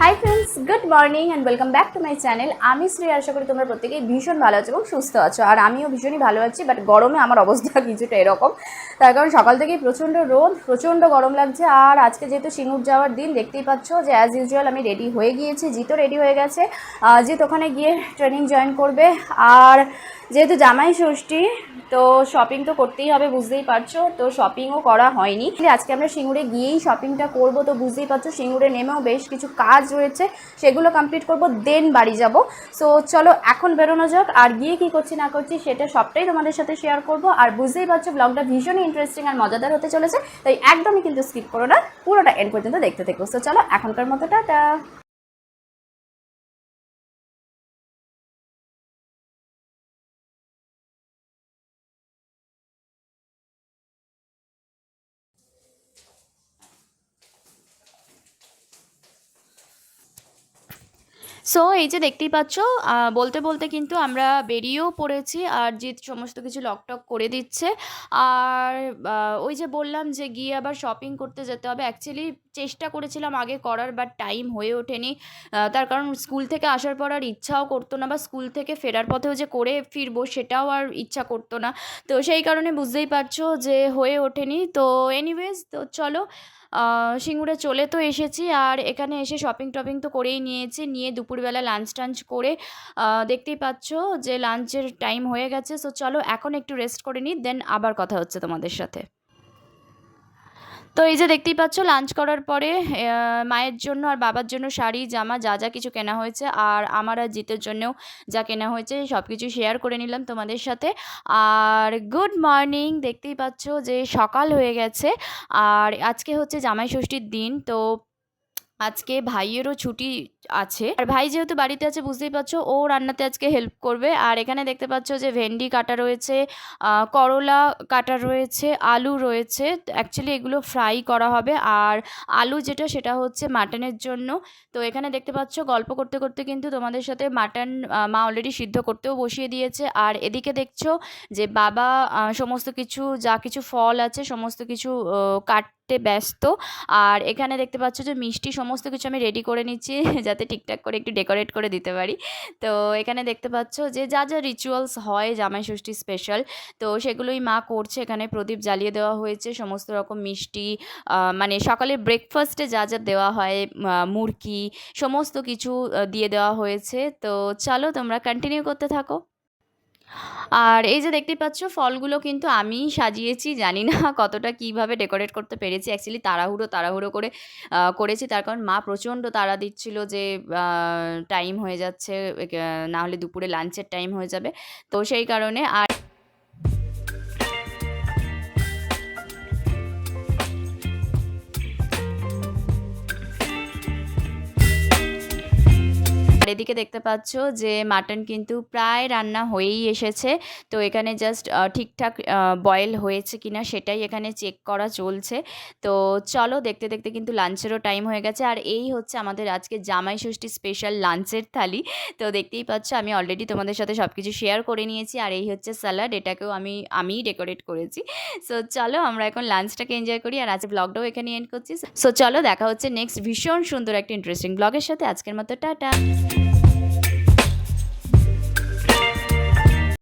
Hi friends, good morning and welcome back to my channel. আমি শ্রী, আশা করি তোমরা প্রত্যেকেই ভীষণ ভালো আছো এবং সুস্থ আছো। আর আমিও ভীষণই ভালো আছি, বাট গরমে আমার অবস্থা কিছুটা এরকম। তার কারণ সকাল থেকেই প্রচণ্ড রোদ, প্রচণ্ড গরম লাগছে। আর আজকে যেহেতু সিঙ্গুর যাওয়ার দিন, দেখতেই পাচ্ছ যে অ্যাজ ইউজুয়াল আমি রেডি হয়ে গিয়েছি, জিতও রেডি হয়ে গেছে। জিত ওখানে গিয়ে ট্রেনিং জয়েন করবে। আর যেহেতু জামাই ষষ্ঠী, তো শপিং তো করতেই হবে, বুঝতেই পারছো। তো শপিংও করা হয়নি, আজকে আমরা সিঙ্গুরে গিয়েই শপিংটা করব। তো বুঝতেই পারছো সিঙ্গুরে নেমেও বেশ কিছু কাজ রয়েছে, সেগুলো কমপ্লিট করব, দেন বাড়ি যাব। সো চলো এখন বেরোনো যাক। আর গিয়ে কি করছি না করছি সেটা সবটাই তোমাদের সাথে শেয়ার করব। আর বুঝতেই পারছো ব্লগটা ভীষণই ইন্টারেস্টিং আর মজাদার হতে চলেছে, তাই একদমই কিন্তু স্কিপ করো না, পুরোটা এন্ড পর্যন্ত দেখতে থেকো। সো চলো এখনকার মতো টাটা। সো এই যে দেখতেই পাচ্ছ, বলতে বলতে কিন্তু আমরা বেরিয়েও পড়েছি। আর জিৎ সমস্ত কিছু লকটক করে দিচ্ছে। আর ওই যে বললাম যে গিয়ে আবার শপিং করতে যেতে হবে। অ্যাকচুয়ালি চেষ্টা করেছিলাম আগে করার, বাট টাইম হয়ে ওঠেনি। তার কারণ স্কুল থেকে আসার পর আর ইচ্ছাও করতো না, বা স্কুল থেকে ফেরার পথেও যে করে ফিরবো সেটাও আর ইচ্ছা করতো না। তো সেই কারণে বুঝতেই পারছো যে হয়ে ওঠেনি। তো এনিওয়েজ, তো চলো সিঙ্গুরে চলে তো এসেছি। আর এখানে এসে শপিং টপিং তো করেই নিয়েছি, নিয়ে দুপুরবেলা লাঞ্চ টাঞ্চ করে দেখতেই পাচ্ছ যে লাঞ্চের টাইম হয়ে গেছে। সো চলো এখন একটু রেস্ট করে নিই, দেন আবার কথা হচ্ছে তোমাদের সাথে। তো এই যে দেখতেই পাচ্ছ লাঞ্চ করার পরে মায়ের জন্য আর বাবার জন্য শাড়ি জামা যা যা কিছু কেনা হয়েছে, আর আমার আর জিতের জন্যও যা কেনা হয়েছে সব কিছু শেয়ার করে নিলাম তোমাদের সাথে। আর গুড মর্নিং, দেখতেই পাচ্ছ যে সকাল হয়ে গেছে। আর আজকে হচ্ছে জামাই ষষ্ঠীর দিন। তো আজকে ভাইয়েরও ছুটি আছে, আর ভাই যেহেতু বাড়িতে আছে বুঝতেই পারছো ও রান্নাতে আজকে হেল্প করবে। আর এখানে দেখতে পাচ্ছ যে ভেন্ডি কাটা রয়েছে, করলা কাটা রয়েছে, আলু রয়েছে। অ্যাকচুয়ালি এগুলো ফ্রাই করা হবে। আর আলু যেটা সেটা হচ্ছে মাটনের জন্য। তো এখানে দেখতে পাচ্ছ গল্প করতে করতে কিন্তু তোমাদের সাথে মাটন মা অলরেডি সিদ্ধ করতেও বসিয়ে দিয়েছে। আর এদিকে দেখছো যে বাবা সমস্ত কিছু যা কিছু ফল আছে সমস্ত কিছু কাটতে ব্যস্ত। আর এখানে দেখতে পাচ্ছ যে মিষ্টি সমস্ত কিছু আমি রেডি করে নিচ্ছি যাতে ঠিকঠাক করে একটু ডেকোরেট করে দিতে পারি। তো এখানে দেখতে পাচ্ছ যে যা যা রিচুয়ালস হয় জামাই ষষ্ঠী স্পেশাল, তো সেগুলোই মা করছে। এখানে প্রদীপ জ্বালিয়ে দেওয়া হয়েছে, সমস্ত রকম মিষ্টি, মানে সকালে ব্রেকফাস্টে যা যা দেওয়া হয়, মুরকি সমস্ত কিছু দিয়ে দেওয়া হয়েছে। তো চলো তোমরা কন্টিনিউ করতে থাকো। আর এই যে দেখতেই পাচ্ছ ফলগুলো কিন্তু আমিই সাজিয়েছি, জানি না কতটা কিভাবে ডেকোরেট করতে পেরেছি। অ্যাকচুয়ালি তাড়াহুড়ো তাড়াহুড়ো করে করেছি, তার কারণ মা প্রচণ্ড তাড়া দিচ্ছিল যে টাইম হয়ে যাচ্ছে, না হলে দুপুরে লাঞ্চের টাইম হয়ে যাবে। তো সেই কারণে আর এদিকে দেখতে পাচ্ছ যে মাটন কিন্তু প্রায় রান্না হয়েই এসেছে। তো এখানে জাস্ট ঠিকঠাক বয়েল হয়েছে কিনা সেটাই এখানে চেক করা চলছে। তো চলো দেখতে দেখতে কিন্তু লাঞ্চেরও টাইম হয়ে গেছে। আর এই হচ্ছে আমাদের আজকে জামাই ষষ্ঠী স্পেশাল লাঞ্চের থালি। তো দেখতেই পাচ্ছ আমি অলরেডি তোমাদের সাথে সব কিছু শেয়ার করে নিয়েছি। আর এই হচ্ছে স্যালাড, এটাকেও আমিই ডেকোরেট করেছি। সো চলো আমরা এখন লাঞ্চটাকে এনজয় করি, আর আজকে ব্লগটাও এখানে এন্ড করছি। সো চলো দেখা হচ্ছে নেক্সট ভীষণ সুন্দর একটা ইন্টারেস্টিং ব্লগের সাথে। আজকের মতো টাটা।